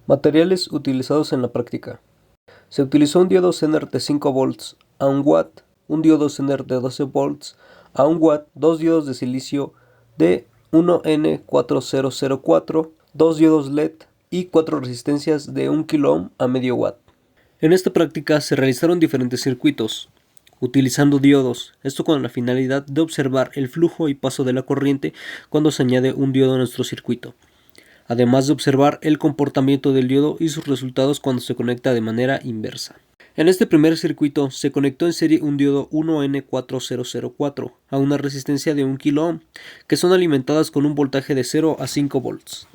Materiales utilizados en la práctica. Se utilizó un diodo Zener de 5 volts a 1 watt, un diodo Zener de 12 volts a 1 watt, dos diodos de silicio de 1N4004, dos diodos LED y 4 resistencias de 1 kΩ a medio watt. En esta práctica se realizaron diferentes circuitos, utilizando diodos, esto con la finalidad de observar el flujo y paso de la corriente cuando se añade un diodo a nuestro circuito, además de observar el comportamiento del diodo y sus resultados cuando se conecta de manera inversa. En este primer circuito se conectó en serie un diodo 1N4004 a una resistencia de 1 kΩ, que son alimentadas con un voltaje de 0 a 5 volts.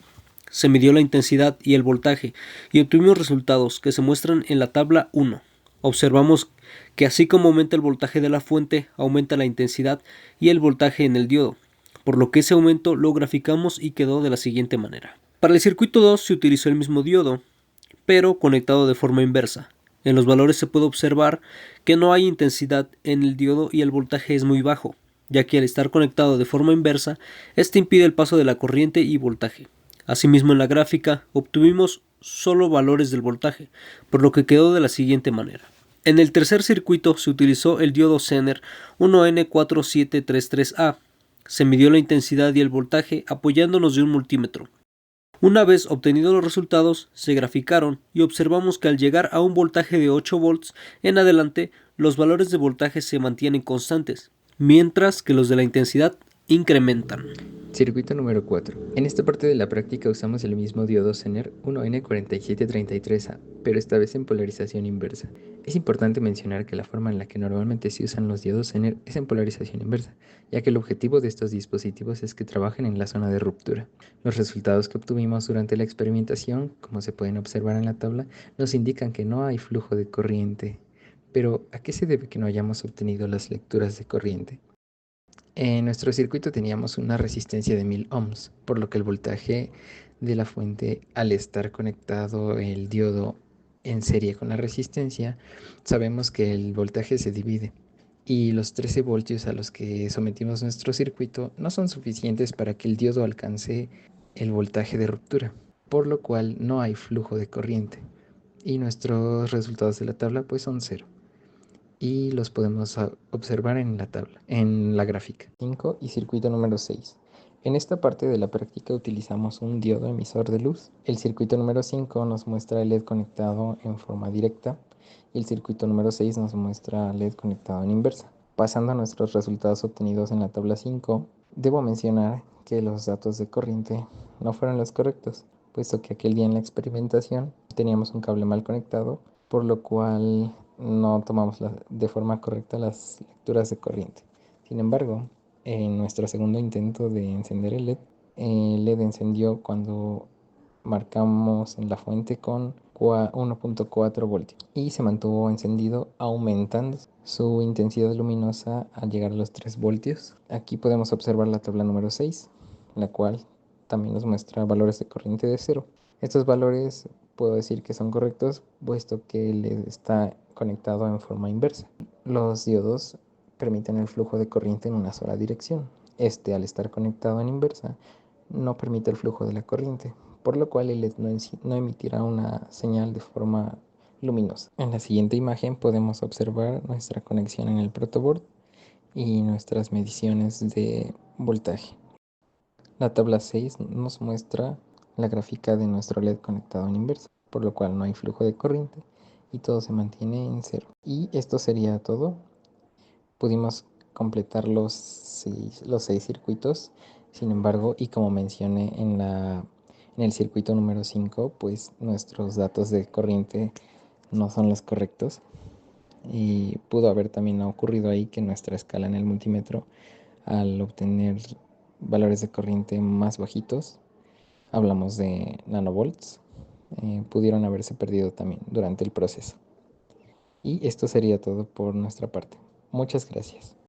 Se midió la intensidad y el voltaje y obtuvimos resultados que se muestran en la tabla 1. Observamos que así como aumenta el voltaje de la fuente, aumenta la intensidad y el voltaje en el diodo, por lo que ese aumento lo graficamos y quedó de la siguiente manera. Para el circuito 2 se utilizó el mismo diodo, pero conectado de forma inversa. En los valores se puede observar que no hay intensidad en el diodo y el voltaje es muy bajo, ya que al estar conectado de forma inversa, este impide el paso de la corriente y voltaje. Asimismo, en la gráfica obtuvimos solo valores del voltaje, por lo que quedó de la siguiente manera. En el tercer circuito se utilizó el diodo Zener 1N4733A. Se midió la intensidad y el voltaje apoyándonos de un multímetro. Una vez obtenidos los resultados, se graficaron y observamos que al llegar a un voltaje de 8 volts en adelante, los valores de voltaje se mantienen constantes, mientras que los de la intensidad incrementan. Circuito número 4. En esta parte de la práctica usamos el mismo diodo Zener 1N4733A, pero esta vez en polarización inversa. Es importante mencionar que la forma en la que normalmente se usan los diodos Zener es en polarización inversa, ya que el objetivo de estos dispositivos es que trabajen en la zona de ruptura. Los resultados que obtuvimos durante la experimentación, como se pueden observar en la tabla, nos indican que no hay flujo de corriente. Pero, ¿a qué se debe que no hayamos obtenido las lecturas de corriente? En nuestro circuito teníamos una resistencia de 1000 ohms, por lo que el voltaje de la fuente, al estar conectado el diodo en serie con la resistencia, sabemos que el voltaje se divide y los 13 voltios a los que sometimos nuestro circuito no son suficientes para que el diodo alcance el voltaje de ruptura, por lo cual no hay flujo de corriente y nuestros resultados de la tabla pues son cero y los podemos observar en la tabla, en la gráfica. 5 y circuito número 6. En esta parte de la práctica utilizamos un diodo emisor de luz. El circuito número 5 nos muestra el LED conectado en forma directa y el circuito número 6 nos muestra LED conectado en inversa. Pasando a nuestros resultados obtenidos en la tabla 5, debo mencionar que los datos de corriente no fueron los correctos, puesto que aquel día en la experimentación teníamos un cable mal conectado, por lo cual no tomamos de forma correcta las lecturas de corriente. Sin embargo, en nuestro segundo intento de encender el LED encendió cuando marcamos en la fuente con 1.4 voltios y se mantuvo encendido aumentando su intensidad luminosa al llegar a los 3 voltios. Aquí podemos observar la tabla número 6, la cual también nos muestra valores de corriente de 0. Estos valores puedo decir que son correctos, puesto que el LED está conectado en forma inversa. Los diodos permiten el flujo de corriente en una sola dirección. Este, al estar conectado en inversa, no permite el flujo de la corriente, por lo cual el LED no emitirá una señal de forma luminosa. En la siguiente imagen podemos observar nuestra conexión en el protoboard y nuestras mediciones de voltaje. La tabla 6 nos muestra la gráfica de nuestro LED conectado en inversa, por lo cual no hay flujo de corriente y todo se mantiene en cero. Y esto sería todo. Pudimos completar los 6 circuitos, sin embargo, y como mencioné en el circuito número 5, pues nuestros datos de corriente no son los correctos. Y pudo haber también ocurrido ahí que nuestra escala en el multímetro, al obtener valores de corriente más bajitos, hablamos de nanovolts, pudieron haberse perdido también durante el proceso. Y esto sería todo por nuestra parte. Muchas gracias.